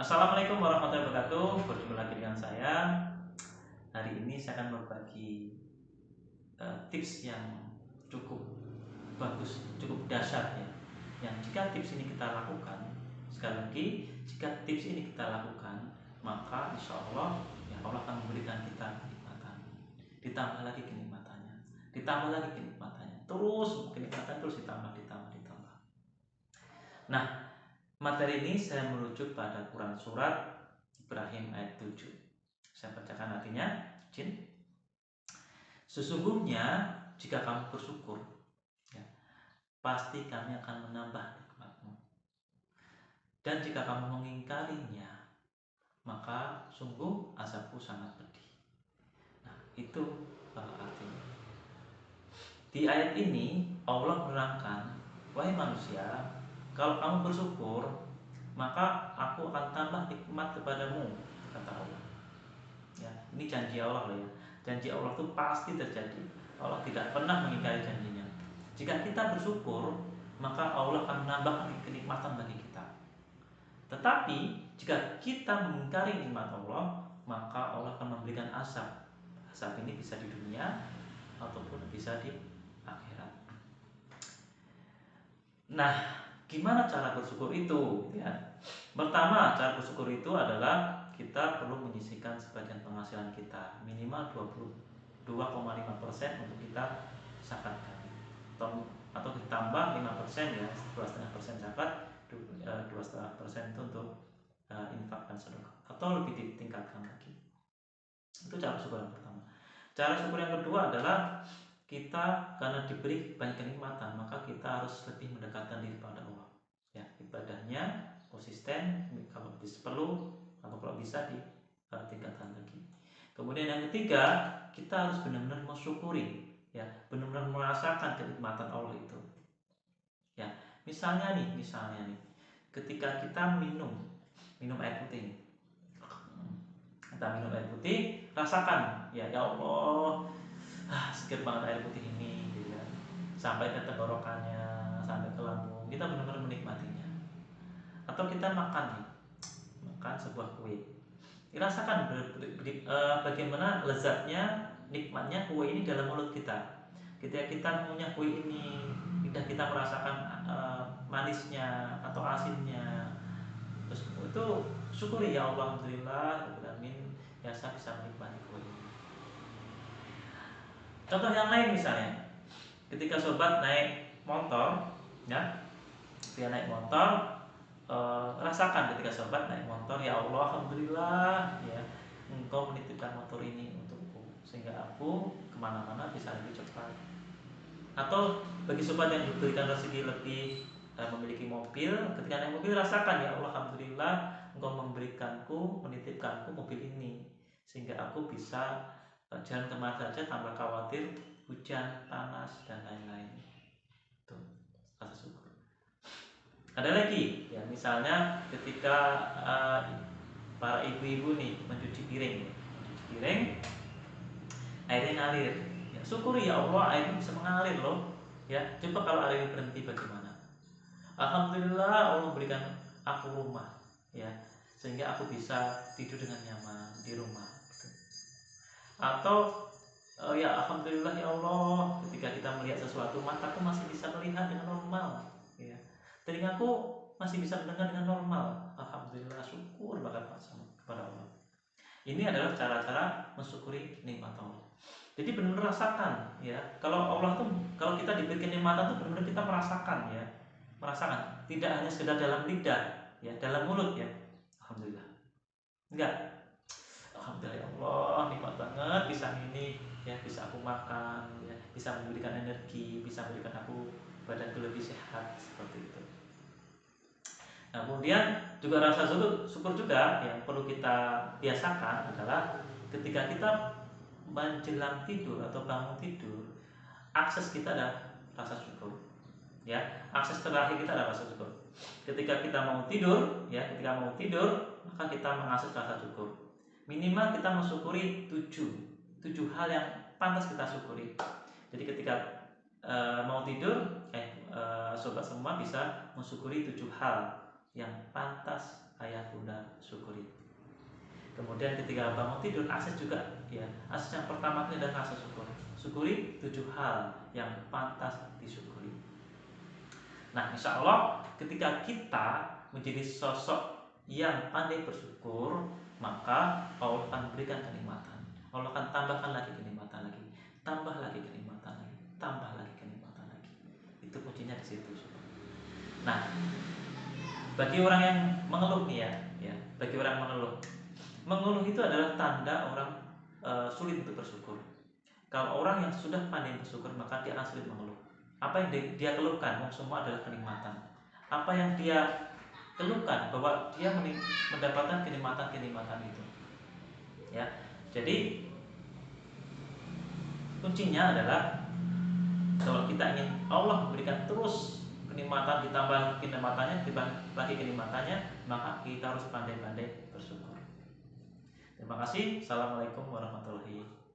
Assalamualaikum warahmatullahi wabarakatuh. Berjumpa lagi dengan saya. Hari ini saya akan berbagi tips yang cukup bagus, cukup dahsyat ya. Yang jika tips ini kita lakukan, sekali lagi, jika tips ini kita lakukan, maka insya Allah ya Allah akan memberikan kita kenikmatan. Ditambah lagi kenikmatannya, ditambah lagi kenikmatannya. Terus kenikmatan terus ditambah. Nah, materi ini saya merujuk pada Quran surat Ibrahim ayat 7. Saya bacakan artinya, Jin. Sesungguhnya jika kamu bersyukur, ya, pasti kami akan menambah nikmatmu. Dan jika kamu mengingkarinya, maka sungguh azabku sangat pedih. Nah, itu artinya. Di ayat ini Allah menerangkan, wahai manusia, kalau kamu bersyukur, maka aku akan tambah nikmat kepadamu, kata Allah. Ya, ini janji Allah loh ya. Janji Allah itu pasti terjadi. Allah tidak pernah mengingkari janjinya. Jika kita bersyukur, maka Allah akan menambahkan kenikmatan bagi kita. Tetapi jika kita mengingkari nikmat Allah, maka Allah akan memberikan azab. Azab ini bisa di dunia ataupun bisa di akhirat. Nah, gimana cara bersyukur itu? Ya. Pertama, cara bersyukur itu adalah kita perlu menyisihkan sebagian penghasilan kita minimal 22,5% untuk kita zakatkan, atau ditambah 5% ya, 2,5% zakat, 2,5% itu untuk infak dan sedekah, atau lebih ditingkatkan lagi. Itu cara syukur yang pertama. Cara syukur yang kedua adalah kita karena diberi banyak kenikmatan, maka kita harus lebih mendekatkan diri pada Allah. Ya, ibadahnya konsisten, kalau perlu atau kalau bisa ditingkatkan lagi. Kemudian yang ketiga, kita harus benar-benar mensyukuri, ya, benar-benar merasakan kenikmatan Allah itu. Ya, misalnya nih, ketika kita minum air putih nih. Kita minum air putih, rasakan, ya Allah, seger banget air putih ini, gitu kan. Sampai ke tenggorokannya, sampai ke lambung, kita benar-benar menikmatinya. Atau kita makan sebuah kue, dirasakan bagaimana lezatnya, nikmatnya kue ini dalam mulut kita. Ketika kita mengunyah kue ini, kita merasakan manisnya atau asinnya, terus itu syukuri, ya Allah, alhamdulillah, ya saya bisa menikmati kue ini. Contoh yang lain misalnya, ketika sobat naik motor, ya, dia naik motor, rasakan ketika sobat naik motor, ya Allah, alhamdulillah, ya, Engkau menitipkan motor ini untukku sehingga aku kemana-mana bisa lebih cepat. Atau bagi sobat yang diberikan rezeki lebih, memiliki mobil, ketika naik mobil rasakan, ya Allah, alhamdulillah, Engkau menitipkanku mobil ini sehingga aku bisa jalan kemana saja tanpa khawatir hujan, panas, dan lain-lain. Itu rasa syukur. Ada lagi, ya, misalnya ketika para ibu-ibu nih mencuci piring, airnya ngalir, ya, syukuri, ya Allah, airnya bisa mengalir loh. Ya, coba kalau airnya berhenti bagaimana? Alhamdulillah, Allah berikan aku rumah, ya, sehingga aku bisa tidur dengan nyaman di rumah. Gitu. Atau ya alhamdulillah, ya Allah, ketika kita melihat sesuatu, mataku masih bisa melihat dengan normal, ya, telingaku masih bisa mendengar dengan normal. Alhamdulillah, syukur banget kepada Allah. Ini adalah cara-cara mensyukuri nikmat Allah. Jadi benar-benar rasakan, ya, kalau Allah tuh, kalau kita diberi kenikmatan tuh benar-benar kita merasakan, tidak hanya sekedar dalam lidah, ya, dalam mulut, ya, alhamdulillah, enggak, alhamdulillah, ya Allah, nikmat banget pisang ini, ya, bisa aku makan, ya, bisa memberikan energi, bisa memberikan aku badanku lebih sehat, seperti itu. Nah, kemudian juga rasa syukur juga yang perlu kita biasakan adalah ketika kita menjelang tidur atau bangun tidur, akses kita adalah rasa syukur. Ya, akses terakhir kita adalah rasa syukur. Ketika kita mau tidur, maka kita mengakses rasa syukur. Minimal kita mensyukuri 7 hal yang pantas kita syukuri. Jadi ketika mau tidur, sobat semua bisa mensyukuri 7 hal yang pantas ayah bunda syukuri. Kemudian ketika bangun tidur, akses juga ya. Akses yang pertama kali adalah rasa syukur. Syukuri 7 hal yang pantas disyukuri. Nah, insya Allah ketika kita menjadi sosok yang pandai bersyukur, maka Allah akan berikan kenikmatan. Allah akan tambahkan lagi kenikmatan lagi, tambah lagi kenikmatan lagi, tambah lagi kenikmatan lagi. Itu kuncinya di situ. Nah, bagi orang yang mengeluh nih ya, bagi orang yang mengeluh itu adalah tanda orang sulit untuk bersyukur. Kalau orang yang sudah pandai bersyukur, maka dia akan sulit mengeluh. Apa yang dia keluhkan, semua adalah kenikmatan. Apa yang dia keluhkan, bahwa dia mendapatkan kenikmatan itu. Ya, jadi kuncinya adalah kalau kita ingin Allah memberikan terus kenikmatan, ditambah kenikmatannya, lagi kenikmatannya, maka kita harus pandai-pandai bersyukur. Terima kasih. Assalamualaikum warahmatullahi wabarakatuh.